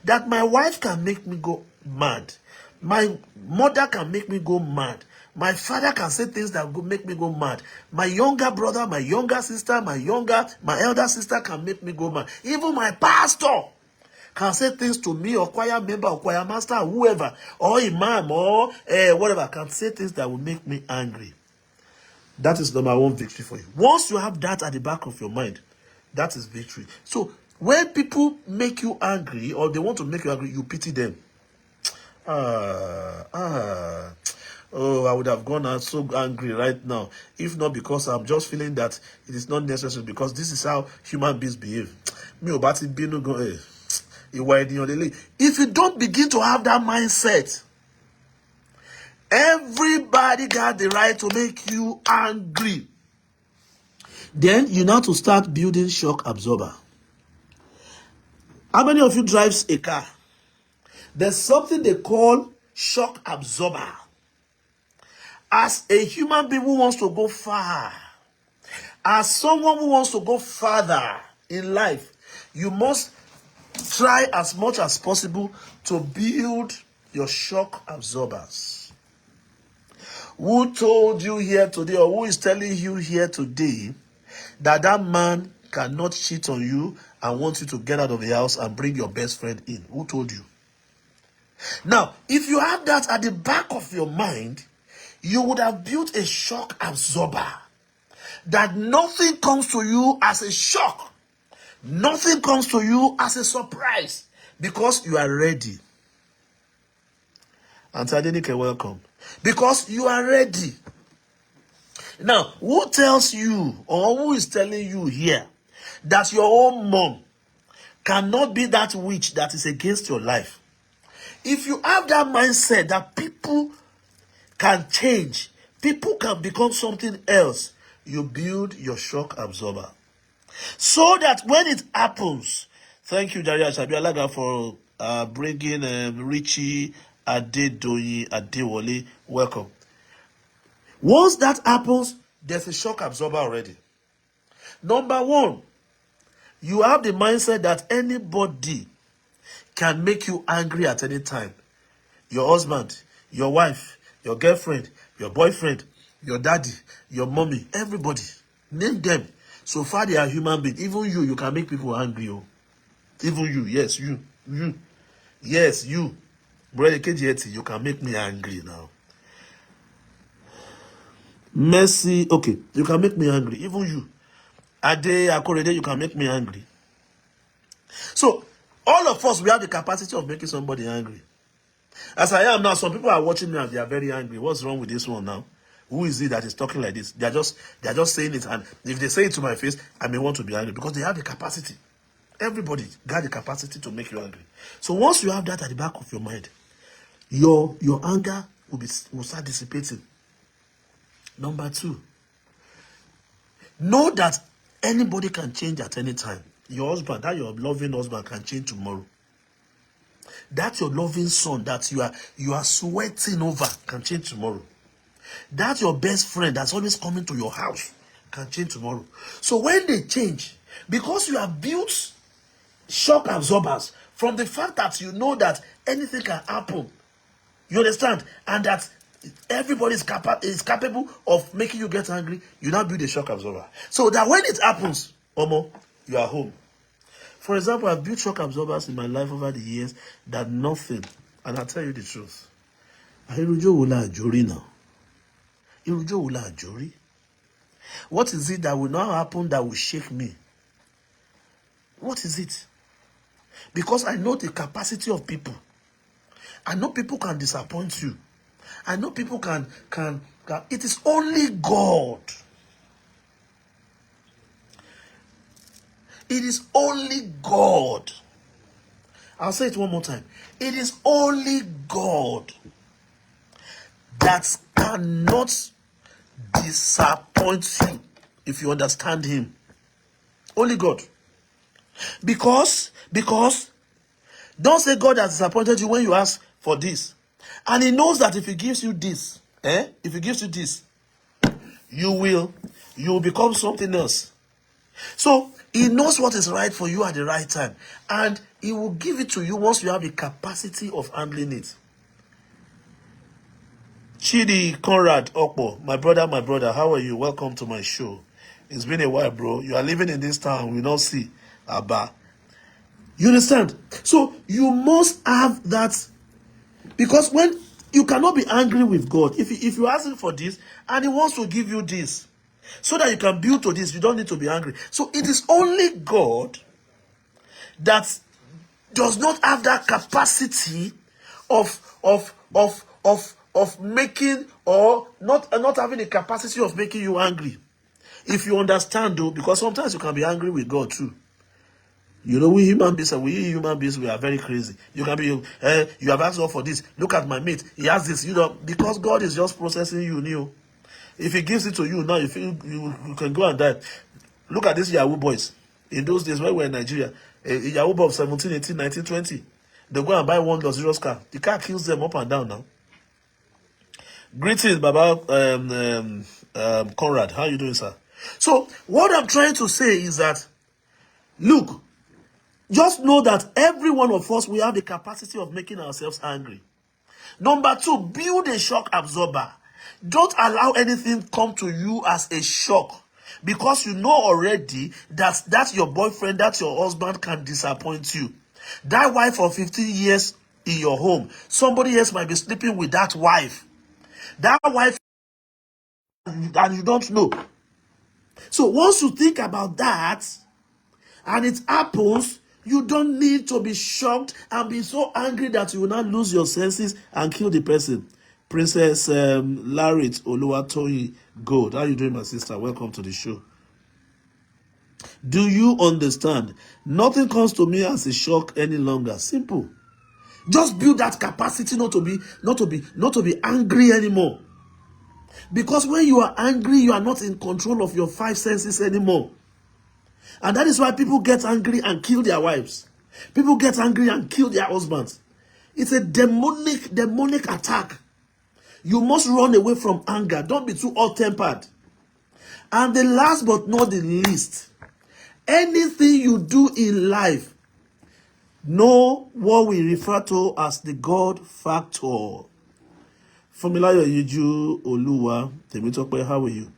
that my wife can make me go mad, my mother can make me go mad, my father can say things that will make me go mad, my younger brother, my younger sister, my elder sister can make me go mad, even my pastor can say things to me, or choir member, or choir master, or whoever, or imam, or whatever, can say things that will make me angry. That is number one victory for you. Once you have that at the back of your mind, that is victory. So when people make you angry, or they want to make you angry, you pity them. Oh, I would have gone out so angry right now, if not because I'm just feeling that it is not necessary, because this is how human beings behave. If you don't begin to have that mindset, everybody got the right to make you angry. Then you now to start building shock absorber. How many of you drives a car? There's something they call shock absorber. As a human being who wants to go far, as someone who wants to go further in life, you must try as much as possible to build your shock absorbers. Who told you here today, or who is telling you here today, that man cannot cheat on you and want you to get out of the house and bring your best friend in? Who told you? Now, if you have that at the back of your mind, you would have built a shock absorber, that nothing comes to you as a shock. Nothing comes to you as a surprise, because you are ready. Auntie Adenike, welcome. Because you are ready. Now, who tells you, or who is telling you here, that your own mom cannot be that witch that is against your life? If you have that mindset that people can change, people can become something else, you build your shock absorber. So that when it happens, thank you, Daria Shabialaga, for bringing Richie Adedoyi Adewale. Welcome. Once that happens, there's a shock absorber already. Number one, you have the mindset that anybody can make you angry at any time. Your husband, your wife, your girlfriend, your boyfriend, your daddy, your mommy, everybody. Name them. So far they are human beings. Even you can make people angry. Oh. Even you, yes, you. Yes, you. Brother KGT, you can make me angry now. Mercy, okay, you can make me angry. Even you. Ade Akorede, you can make me angry. So, all of us, we have the capacity of making somebody angry. As I am now, some people are watching me and they are very angry. What's wrong with this one now? Who is it that is talking like this? They are just saying it, and if they say it to my face, I may want to be angry, because they have the capacity. Everybody got the capacity to make you angry. So once you have that at the back of your mind, your anger will start dissipating. Number two, know that anybody can change at any time. Your husband, that your loving husband, can change tomorrow. That your loving son that you are sweating over can change tomorrow. That your best friend that's always coming to your house can change tomorrow. So when they change, because you have built shock absorbers from the fact that you know that anything can happen, you understand, and that everybody is capable of making you get angry, you now build a shock absorber. So that when it happens, you are home. For example, I've built shock absorbers in my life over the years that nothing And I'll tell you the truth. Irújó wo la àjórí náà? Irújó wo la àjórí? What is it that will not happen that will shake me? What is it? Because I know the capacity of people. I know people can disappoint you. I know people can. It is only God. It is only God. I'll say it one more time. It is only God that cannot disappoint you if you understand him. Only God. Because don't say God has disappointed you when you ask for this. And he knows that if he gives you this, if he gives you this, you will become something else. So he knows what is right for you at the right time. And he will give it to you once you have the capacity of handling it. Chidi Conrad Okpo, my brother, how are you? Welcome to my show. It's been a while, bro. You are living in this town. We don't see Abba. You understand? So you must have that, because when you cannot be angry with God, if you ask him for this and he wants to give you this, so that you can build to this, you don't need to be angry. So it is only God that does not have that capacity of making, or not having the capacity of making you angry. If you understand, though, because sometimes you can be angry with God too. You know, we human beings we are very crazy. You can be, you have asked God for this. Look at my mate. He has this, because God is just processing you. If he gives it to you now, you feel you can go and die. Look at these Yahoo boys. In those days when we were in Nigeria, a Yahoo boy of 17, 18, 19, 20, they go and buy one luxurious car. The car kills them up and down now. Greetings, Baba Conrad. How you doing, sir? So, what I'm trying to say is that, look, just know that every one of us, we have the capacity of making ourselves angry. Number two, build a shock absorber. Don't allow anything come to you as a shock, because you know already that your boyfriend, that your husband can disappoint you. That wife for 15 years in your home, somebody else might be sleeping with that wife. That wife, and you don't know. So once you think about that, and it happens, you don't need to be shocked and be so angry that you will not lose your senses and kill the person. Princess Larit Oluwatoyin Gold. How you doing, my sister? Welcome to the show. Do you understand? Nothing comes to me as a shock any longer. Simple. Just build that capacity not to be angry anymore. Because when you are angry, you are not in control of your five senses anymore. And that is why people get angry and kill their wives. People get angry and kill their husbands. It's a demonic attack. You must run away from anger. Don't be too hot-tempered. And the last but not the least, anything you do in life, know what we refer to as the God factor. Fumilayo Yeju Oluwa, Temitope, how are you?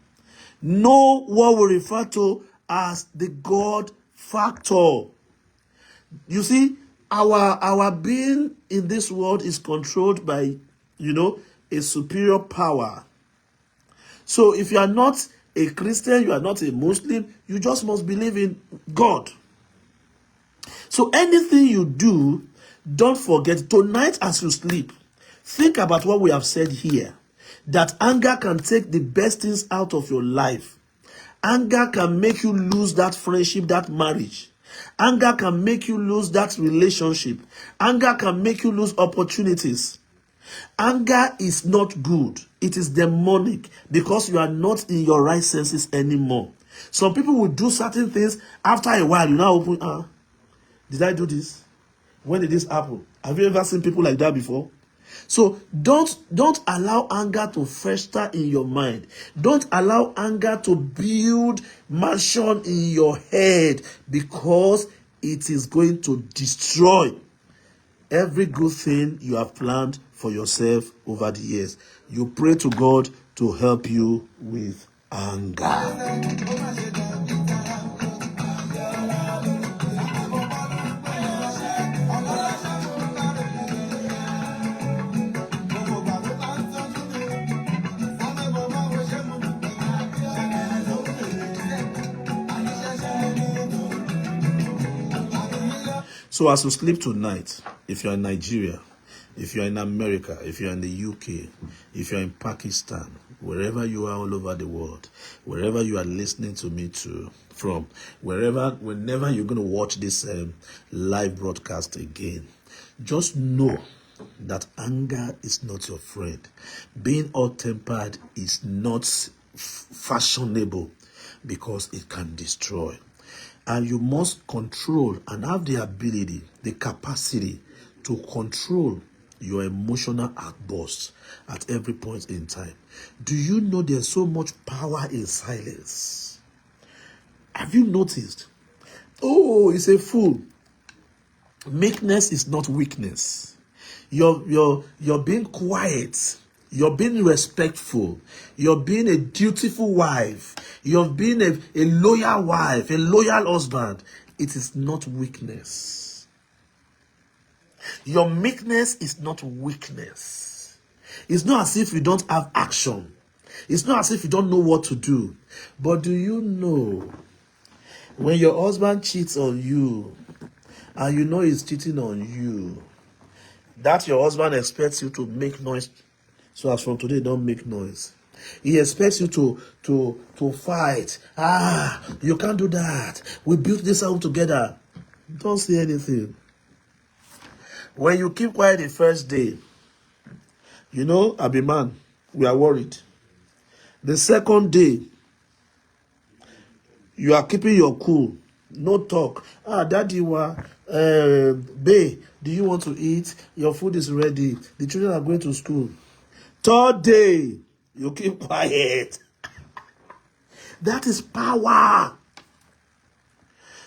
Know what we refer to as the God factor. You see, our being in this world is controlled by, a superior power. So if you are not a Christian, you are not a Muslim, you just must believe in God. So anything you do, don't forget, tonight as you sleep, think about what we have said here. That anger can take the best things out of your life. Anger can make you lose that friendship, that marriage. Anger can make you lose that relationship. Anger can make you lose opportunities. Anger is not good. It is demonic, because you are not in your right senses anymore. Some people will do certain things. After a while, you now open, did I do this? When did this happen? Have you ever seen people like that before? So don't allow anger to fester in your mind. Don't allow anger to build mansion in your head, because it is going to destroy every good thing you have planned for yourself over the years. You pray to God to help you with anger. So as you sleep tonight, if you're in Nigeria, if you're in America, if you're in the UK, if you're in Pakistan, wherever you are all over the world, wherever you are listening to me from, whenever you're going to watch this live broadcast again, just know that anger is not your friend. Being hot-tempered is not fashionable because it can destroy. And you must control and have the ability, the capacity to control your emotional outbursts at every point in time. Do you know there's so much power in silence? Have you noticed? Oh, it's a fool. Meekness is not weakness. You're being quiet. You're being respectful. You're being a dutiful wife. You're being a loyal wife, a loyal husband. It is not weakness. Your meekness is not weakness. It's not as if you don't have action. It's not as if you don't know what to do. But do you know, when your husband cheats on you, and you know he's cheating on you, that your husband expects you to make noise. So as from today, don't make noise. He expects you to fight. You can't do that. We built this house together. Don't say anything. When you keep quiet the first day, you know, Abiman, we are worried. The second day, you are keeping your cool. No talk. Daddy, babe, do you want to eat? Your food is ready. The children are going to school. Third day, you keep quiet. That is power.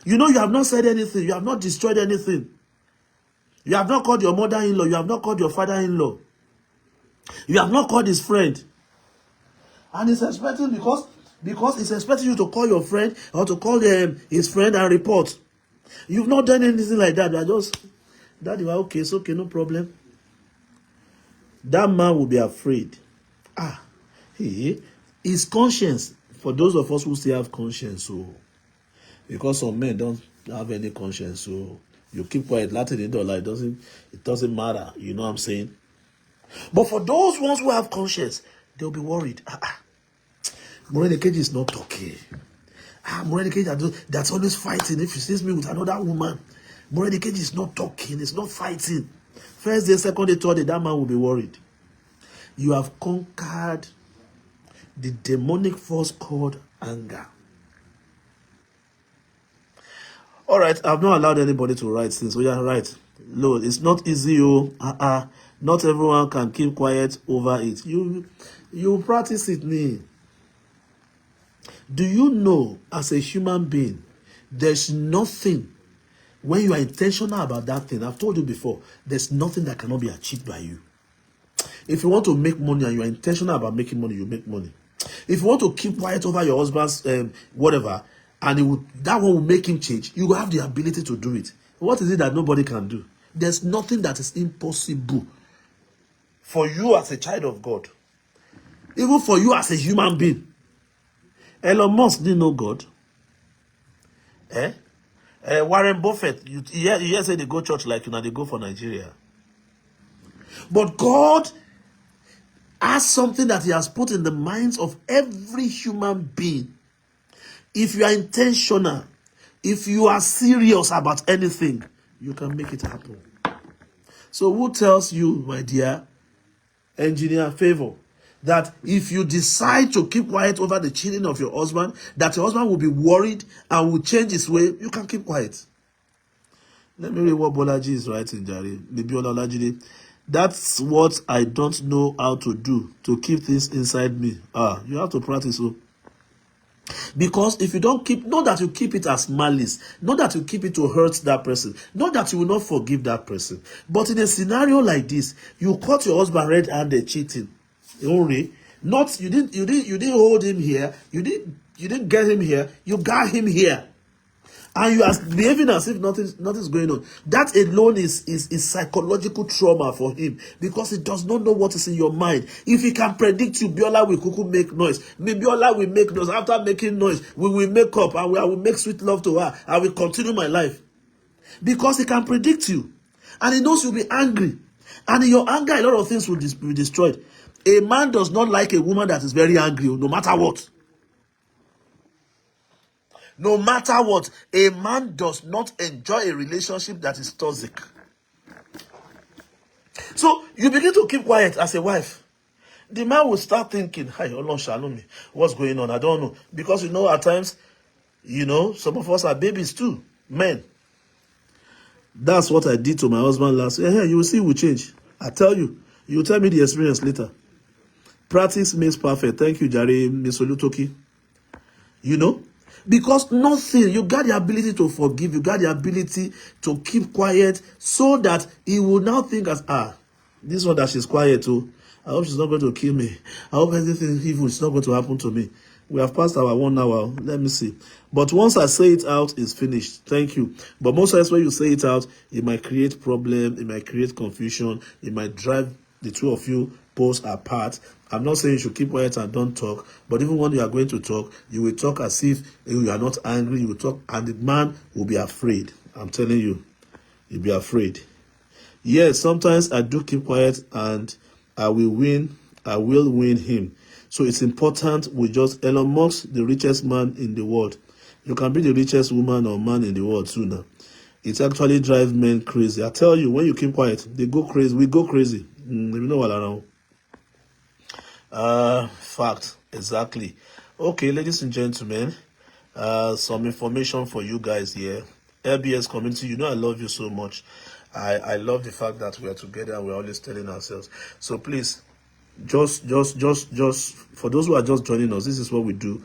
You know, you have not said anything. You have not destroyed anything. You have not called your mother-in-law. You have not called your father-in-law. You have not called his friend. And he's expecting, because he's expecting you to call your friend or to call his friend and report. You've not done anything like that. You are just, Daddy, well, okay, it's okay, no problem. That man will be afraid. His conscience, for those of us who still have conscience, so because some men don't have any conscience, so you keep quiet, Latin in dollar, it doesn't matter, you know what I'm saying? But for those ones who have conscience, they'll be worried. Morenikeji is not talking. Morenikeji that's always fighting. If he sees me with another woman, Morenikeji is not talking, it's not fighting. First day, second day, third day, that man will be worried. You have conquered the demonic force called anger. All right, I've not allowed anybody to write things. So yeah, right. Lord, it's not easy. Not everyone can keep quiet over it. You practice it, me. Do you know, as a human being, there's nothing, when you are intentional about that thing, I've told you before, there's nothing that cannot be achieved by you. If you want to make money and you are intentional about making money, you make money. If you want to keep quiet over your husband's whatever, and that one will make him change, you will have the ability to do it. What is it that nobody can do? There's nothing that is impossible for you as a child of God. Even for you as a human being. Elon Musk didn't know God. Warren Buffett, you say they go church like you know, they go for Nigeria. But God has something that he has put in the minds of every human being. If you are intentional, if you are serious about anything, you can make it happen. So who tells you, my dear engineer Favor, that if you decide to keep quiet over the cheating of your husband, that your husband will be worried and will change his way, you can keep quiet. Let me read what Bolaji is writing, Jari. Bibiola Olajide. That's what I don't know how to do, to keep things inside me. You have to practice. Because if you don't keep, not that you keep it as malice, not that you keep it to hurt that person, not that you will not forgive that person. But in a scenario like this, you caught your husband red-handed cheating. Only, not you didn't hold him here, you didn't get him here, you got him here. And you are behaving as if nothing's going on. That alone is psychological trauma for him, because he does not know what is in your mind. If he can predict you, Biola will kuku make noise. Biola will make noise. After making noise, we will make up and I will make sweet love to her. I will continue my life. because he can predict you. And he knows you'll be angry. And in your anger, a lot of things will be destroyed. A man does not like a woman that is very angry, no matter what. No matter what, a man does not enjoy a relationship that is toxic. So you begin to keep quiet as a wife. The man will start thinking, "Hi, Allah shalom me. What's going on? I don't know." Because at times, some of us are babies too, men. That's what I did to my husband last year. Hey, you will see, we change. I tell you, you will tell me the experience later. Practice makes perfect. Thank you, Jare Misolutoki. Because nothing, you got the ability to forgive, you got the ability to keep quiet so that he will now think as, this one that she's quiet too. I hope she's not going to kill me. I hope anything evil is not going to happen to me. We have passed our 1 hour. Let me see. But once I say it out, it's finished. Thank you. But most times when you say it out, it might create problem. It might create confusion. It might drive the two of you poles apart. I'm not saying you should keep quiet and don't talk. But even when you are going to talk, you will talk as if you are not angry. You will talk and the man will be afraid. I'm telling you. He'll be afraid. Yes, sometimes I do keep quiet and I will win him. So it's important we just Elon Musk, the richest man in the world. You can be the richest woman or man in the world too now. It actually drives men crazy. I tell you, when you keep quiet, they go crazy. We go crazy. You know what I know? Fact. Exactly. Okay, ladies and gentlemen, some information for you guys here. LBS community, I love you so much. I love the fact that we are together and we're always telling ourselves. So please, just for those who are just joining us, this is what we do.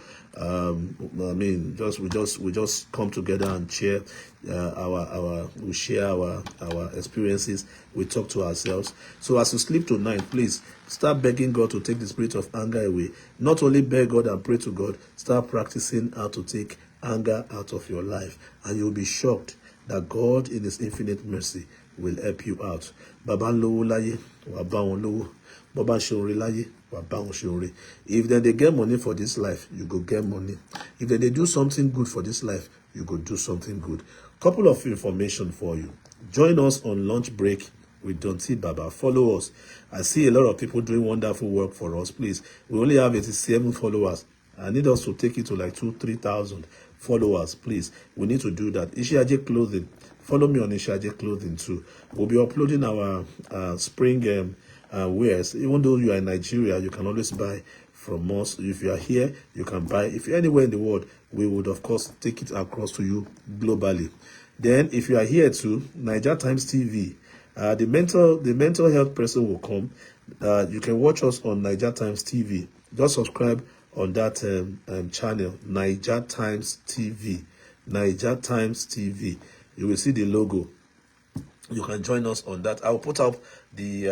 We just come together and share we share our experiences. We talk to ourselves. So as you sleep tonight, please start begging God to take the spirit of anger away. Not only beg God and pray to God, start practicing how to take anger out of your life, and you'll be shocked that God in his infinite mercy will help you out. Baba lowo laye, wa ba won lowo. Baba shore laye, wa ba won shore. If they get money for this life, you go get money. If they do something good for this life, you go do something good. Couple of information for you. Join us on lunch break with Donti Baba. Follow us. I see a lot of people doing wonderful work for us. Please, we only have 87 followers. I need us to take it to like 2,000-3,000 followers. Please, we need to do that. Ishiaje Clothing. Follow me on Ishiaje Clothing too. We'll be uploading our spring wears. Even though you are in Nigeria, you can always buy from us. If you are here, you can buy. If you're anywhere in the world, we would of course take it across to you globally. Then, if you are here too, Niger Times TV. The mental health person will come. You can watch us on Niger Times TV. Just subscribe on that channel, Niger Times TV. Niger Times TV. You will see the logo. You can join us on that. I will put up the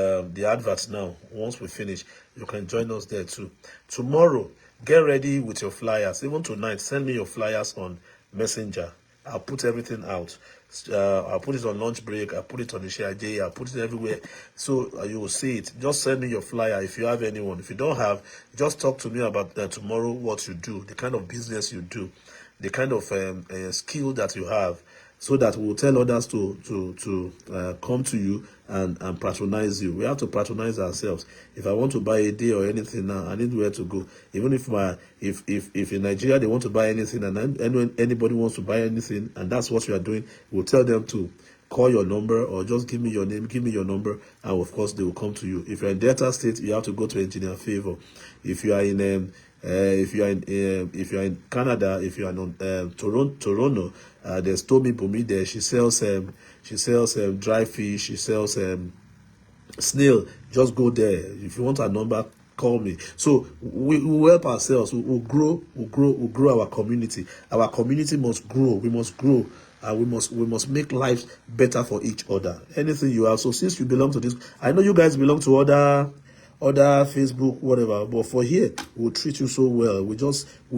adverts now. Once we finish, you can join us there too. Tomorrow, get ready with your flyers. Even tonight, send me your flyers on Messenger. I'll put everything out. I'll put it on lunch break. I'll put it on the Ishiaje. I'll put it everywhere. So you will see it. Just send me your flyer if you have anyone. If you don't have, just talk to me about tomorrow, what you do, the kind of business you do, the kind of skill that you have, so that we'll tell others to come to you and patronize you. We have to patronize ourselves. If I want to buy a day or anything now, I need where to go. Even if if in Nigeria they want to buy anything and anybody wants to buy anything, and that's what we are doing, we'll tell them to call your number or just give me your name, give me your number, and of course they will come to you. If you're in Delta State, you have to go to Engineer Favor. If you are in if you are in Canada, if you are in Toronto, there's Tomi Bumi there. She sells dry fish. She sells snail. Just go there. If you want a number, call me. So we will help ourselves. We'll grow our community. Our community must grow. We must grow. We must make lives better for each other. Anything you have. So since you belong to this, I know you guys belong to other Facebook, whatever, but for here, we'll treat you so well. We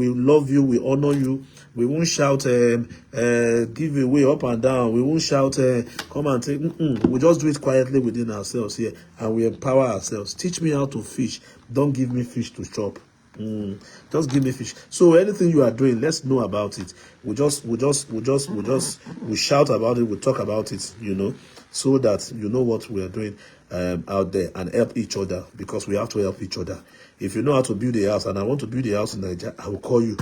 love you, we honor you. We won't shout give away up and down. We won't shout come and take. We just do it quietly within ourselves here, and we empower ourselves. Teach me how to fish. Don't give me fish to chop. Just give me fish. So anything you are doing, let's know about it. We shout about it. We talk about it. So that you know what we are doing out there, and help each other, because we have to help each other. If you know how to build a house, and I want to build a house in Nigeria, I will call you.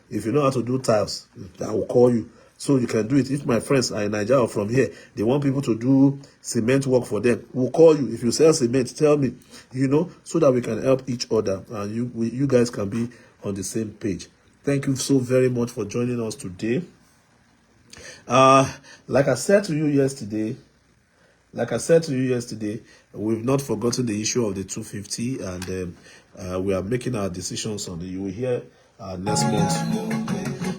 If you know how to do tiles, I will call you. So you can do it. If my friends are in Nigeria or from here, they want people to do cement work for them, we'll call you. If you sell cement, tell me, so that we can help each other, and you guys can be on the same page. Thank you so very much for joining us today. Like I said to you yesterday, we've not forgotten the issue of the 250, and we are making our decisions on it. You will hear next month.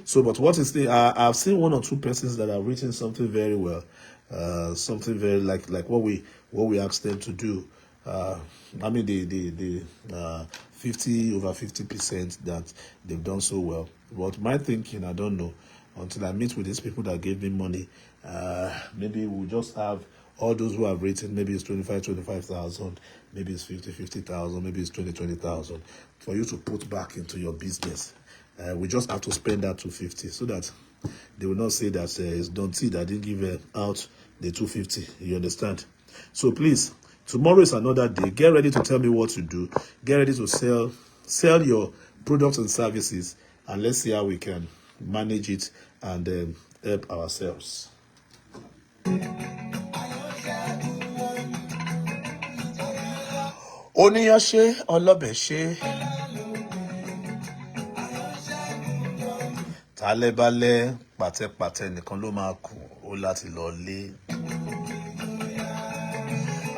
So, but what is the? I've seen one or two persons that have written something very well, something very like what we asked them to do. I mean the 50% that they've done so well. But my thinking, I don't know, until I meet with these people that gave me money. Maybe we'll just have all those who have written. Maybe it's 25,000, maybe it's 50,000, maybe it's 20,000 for you to put back into your business. We just have to spend that 250 so that they will not say that it's Donty that didn't give out the 250. You understand? So please, tomorrow is another day. Get ready to tell me what to do. Get ready to sell your products and services, and let's see how we can manage it and help ourselves. Oníyanṣe ọlọ́bẹ̀ tálẹ́bálẹ́ pàtẹ́pàtẹ́ nìkan ló máa kù ó láti lọ lé.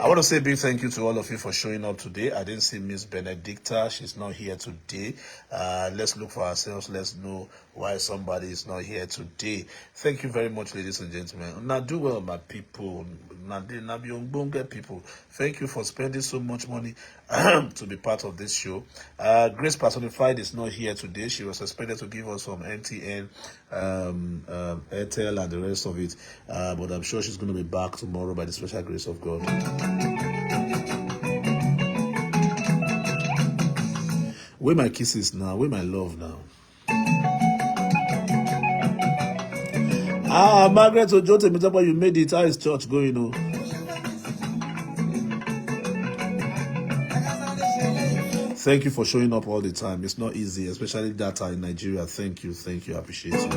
I want to say a big thank you to all of you for showing up today. I didn't see Miss Benedicta. She's not here today. Let's look for ourselves. Let's know why somebody is not here today. Thank you very much, ladies and gentlemen. Now do well, my people. Now be ungbonge people. Thank you for spending so much money to be part of this show. Grace Personified is not here today. She was expected to give us some MTN, Airtel, and the rest of it. But I'm sure she's going to be back tomorrow by the special grace of God. Where my kisses now? Where my love now? Margaret Ojo, you made it. How is church going on? Thank you for showing up all the time. It's not easy, especially data in Nigeria. Thank you. I appreciate you.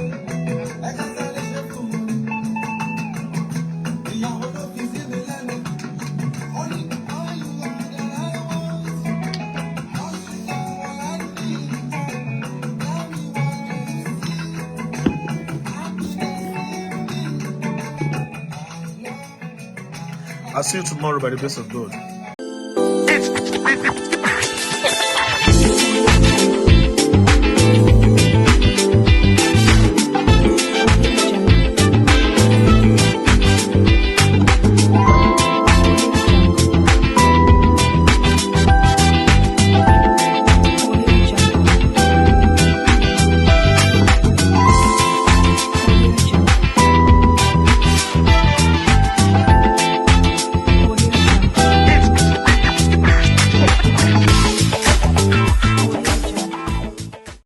I'll see you tomorrow by the grace of God.